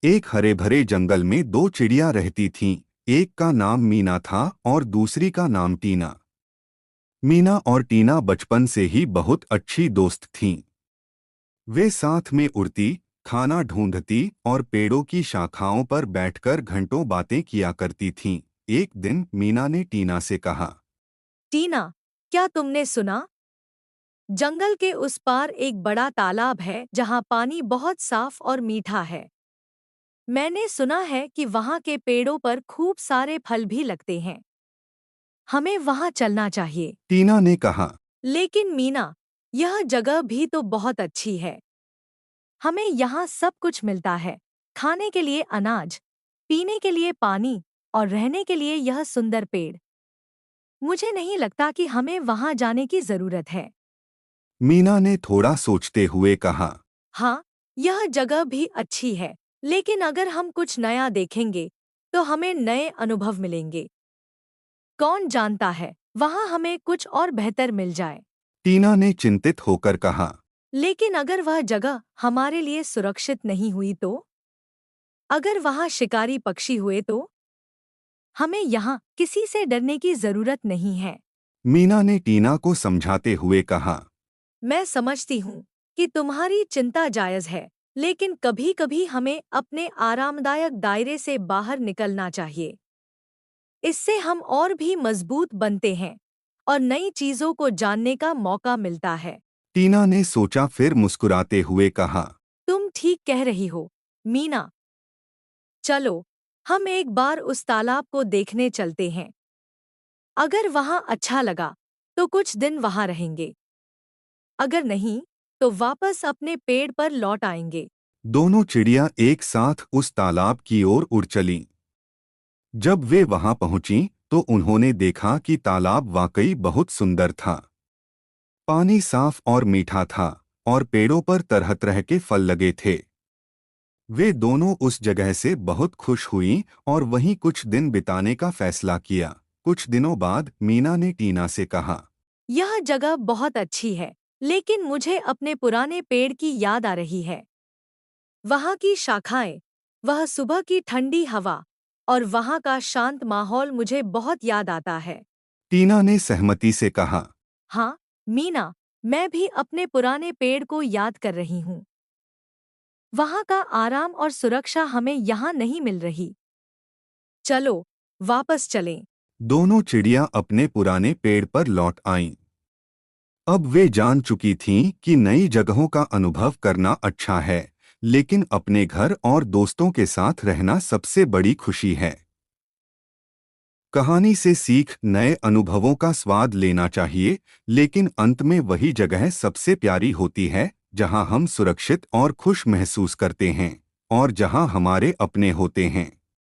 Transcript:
एक हरे भरे जंगल में दो चिड़िया रहती थीं। एक का नाम मीना था और दूसरी का नाम टीना। मीना और टीना बचपन से ही बहुत अच्छी दोस्त थीं। वे साथ में उड़ती, खाना ढूंढती और पेड़ों की शाखाओं पर बैठकर घंटों बातें किया करती थीं। एक दिन मीना ने टीना से कहा, टीना, क्या तुमने सुना? जंगल के उस पार एक बड़ा तालाब है जहाँ पानी बहुत साफ और मीठा है। मैंने सुना है कि वहाँ के पेड़ों पर खूब सारे फल भी लगते हैं। हमें वहाँ चलना चाहिए। टीना ने कहा। लेकिन मीना, यह जगह भी तो बहुत अच्छी है। हमें यहाँ सब कुछ मिलता है। खाने के लिए अनाज, पीने के लिए पानी और रहने के लिए यह सुंदर पेड़। मुझे नहीं लगता कि हमें वहाँ जाने की जरूरत है। मीना ने थोड़ा सोचते हुए कहा, हाँ, यह जगह भी अच्छी है, लेकिन अगर हम कुछ नया देखेंगे, तो हमें नए अनुभव मिलेंगे। कौन जानता है, वहाँ हमें कुछ और बेहतर मिल जाए। टीना ने चिंतित होकर कहा। लेकिन अगर वह जगह हमारे लिए सुरक्षित नहीं हुई तो? अगर वहाँ शिकारी पक्षी हुए तो? हमें यहाँ किसी से डरने की जरूरत नहीं है। मीना ने टीना को समझाते हुए कहा, मैं समझती हूँ कि तुम्हारी चिंता जायज है, लेकिन कभी-कभी हमें अपने आरामदायक दायरे से बाहर निकलना चाहिए। इससे हम और भी मजबूत बनते हैं और नई चीजों को जानने का मौका मिलता है। टीना ने सोचा फिर मुस्कुराते हुए कहा, तुम ठीक कह रही हो, मीना। चलो, हम एक बार उस तालाब को देखने चलते हैं। अगर वहाँ अच्छा लगा, तो कुछ दिन वहाँ रहेंगे। अगर नहीं, तो वापस अपने पेड़ पर लौट आएंगे। दोनों चिड़िया एक साथ उस तालाब की ओर उड़ चलीं। जब वे वहां पहुंचीं, तो उन्होंने देखा कि तालाब वाकई बहुत सुंदर था। पानी साफ और मीठा था और पेड़ों पर तरह तरह के फल लगे थे। वे दोनों उस जगह से बहुत खुश हुईं और वहीं कुछ दिन बिताने का फैसला किया। कुछ दिनों बाद मीना ने टीना से कहा, यह जगह बहुत अच्छी है, लेकिन मुझे अपने पुराने पेड़ की याद आ रही है। वहाँ की शाखाएं, वह सुबह की ठंडी हवा और वहाँ का शांत माहौल मुझे बहुत याद आता है। टीना ने सहमति से कहा। हाँ, मीना, मैं भी अपने पुराने पेड़ को याद कर रही हूँ। वहाँ का आराम और सुरक्षा हमें यहाँ नहीं मिल रही। चलो, वापस चलें। दोनों चिड़िया अपने पुराने पेड़ पर लौट आईं। अब वे जान चुकी थीं कि नई जगहों का अनुभव करना अच्छा है, लेकिन अपने घर और दोस्तों के साथ रहना सबसे बड़ी खुशी है। कहानी से सीख, नए अनुभवों का स्वाद लेना चाहिए, लेकिन अंत में वही जगह सबसे प्यारी होती है जहां हम सुरक्षित और खुश महसूस करते हैं और जहां हमारे अपने होते हैं।